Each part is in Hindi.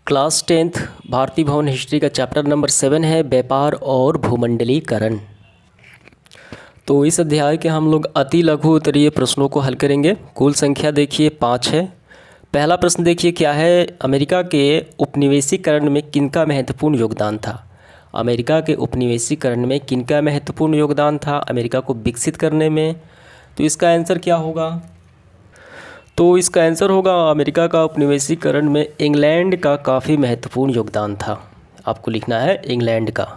क्लास 10th भारतीय भवन हिस्ट्री का चैप्टर नंबर 7 है व्यापार और भूमंडलीकरण। तो इस अध्याय के हम लोग अति लघु उत्तरीय प्रश्नों को हल करेंगे। कुल संख्या देखिए 5 है। पहला प्रश्न देखिए क्या है, अमेरिका के उपनिवेशीकरण में किनका महत्वपूर्ण योगदान था। अमेरिका के उपनिवेशीकरण में किनका महत्वपूर्ण योगदान था अमेरिका को विकसित करने में। तो इसका आंसर क्या होगा, तो इसका आंसर होगा अमेरिका का उपनिवेशीकरण में इंग्लैंड का काफ़ी महत्वपूर्ण योगदान था। आपको लिखना है इंग्लैंड का।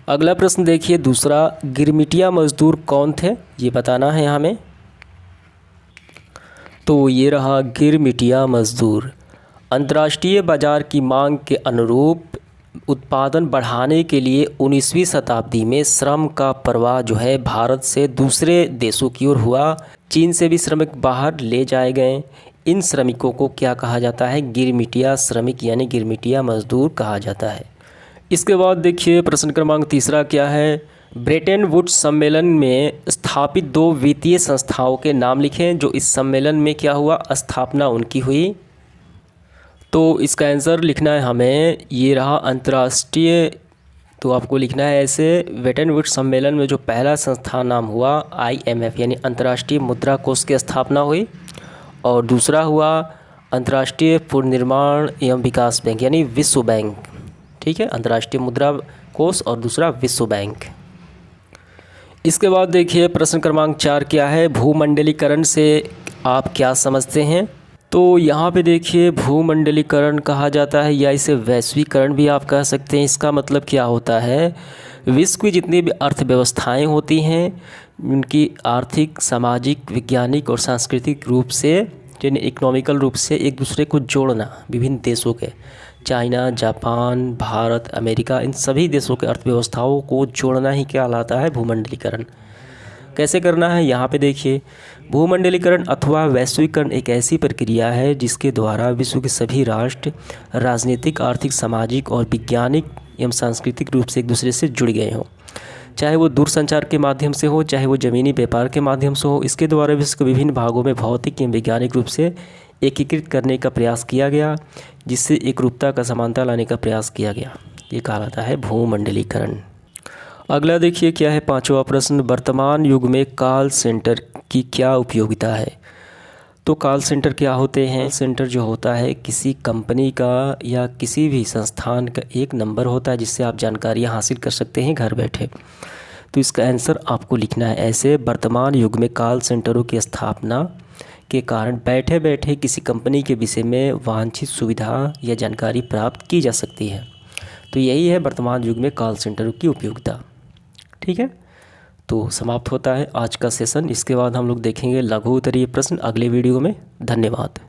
अगला प्रश्न देखिए दूसरा, गिरमिटिया मजदूर कौन थे, ये बताना है हमें। तो ये रहा गिरमिटिया मजदूर। अंतर्राष्ट्रीय बाजार की मांग के अनुरूप उत्पादन बढ़ाने के लिए 19वीं शताब्दी में श्रम का प्रवाह जो है भारत से दूसरे देशों की ओर हुआ। चीन से भी श्रमिक बाहर ले जाए गए। इन श्रमिकों को क्या कहा जाता है, गिरमिटिया श्रमिक यानी गिरमिटिया मजदूर कहा जाता है। इसके बाद देखिए प्रश्न क्रमांक तीसरा क्या है, ब्रेटन वुड्स सम्मेलन में स्थापित 2 वित्तीय संस्थाओं के नाम लिखें जो इस सम्मेलन में क्या हुआ, स्थापना उनकी हुई। तो इसका आंसर लिखना है हमें, ये रहा अंतर्राष्ट्रीय। तो आपको लिखना है ऐसे, ब्रेटन वुड्स सम्मेलन में जो पहला संस्थान नाम हुआ IMF यानी अंतर्राष्ट्रीय मुद्रा कोष की स्थापना हुई, और दूसरा हुआ अंतर्राष्ट्रीय पुनर्निर्माण एवं विकास बैंक यानी विश्व बैंक। ठीक है, अंतर्राष्ट्रीय मुद्रा कोष और दूसरा विश्व बैंक। इसके बाद देखिए प्रश्न क्रमांक 4 क्या है, भूमंडलीकरण से आप क्या समझते हैं। तो यहाँ पे देखिए भूमंडलीकरण कहा जाता है या इसे वैश्वीकरण भी आप कह सकते हैं। इसका मतलब क्या होता है, विश्व की जितनी भी अर्थव्यवस्थाएं होती हैं उनकी आर्थिक, सामाजिक, वैज्ञानिक और सांस्कृतिक रूप से यानी इकोनॉमिकल रूप से एक दूसरे को जोड़ना। विभिन्न देशों के, चाइना, जापान, भारत, अमेरिका, इन सभी देशों के अर्थव्यवस्थाओं को जोड़ना ही क्या कहलाता है, भूमंडलीकरण। कैसे करना है, यहाँ पे देखिए भूमंडलीकरण अथवा वैश्वीकरण एक ऐसी प्रक्रिया है जिसके द्वारा विश्व के सभी राष्ट्र राजनीतिक, आर्थिक, सामाजिक और वैज्ञानिक एवं सांस्कृतिक रूप से एक दूसरे से जुड़ गए हों। चाहे वो दूरसंचार के माध्यम से हो, चाहे वो ज़मीनी व्यापार के माध्यम से हो। इसके द्वारा विश्व के विभिन्न भागों में भौतिक एवं वैज्ञानिक रूप से एकीकृत करने का प्रयास किया गया, जिससे एकरूपता का समानता लाने का प्रयास किया गया। ये कहलाता है भूमंडलीकरण। अगला देखिए क्या है, 5वां प्रश्न, वर्तमान युग में कॉल सेंटर की क्या उपयोगिता है। तो कॉल सेंटर क्या होते हैं, सेंटर जो होता है किसी कंपनी का या किसी भी संस्थान का एक नंबर होता है जिससे आप जानकारियाँ हासिल कर सकते हैं घर बैठे। तो इसका आंसर आपको लिखना है ऐसे, वर्तमान युग में कॉल सेंटरों की स्थापना के कारण बैठे बैठे किसी कंपनी के विषय में वांछित सुविधा या जानकारी प्राप्त की जा सकती है। तो यही है वर्तमान युग में कॉल सेंटरों की उपयोगिता। ठीक है, तो समाप्त होता है आज का सेशन। इसके बाद हम लोग देखेंगे लघु उत्तरीय प्रश्न अगले वीडियो में। धन्यवाद।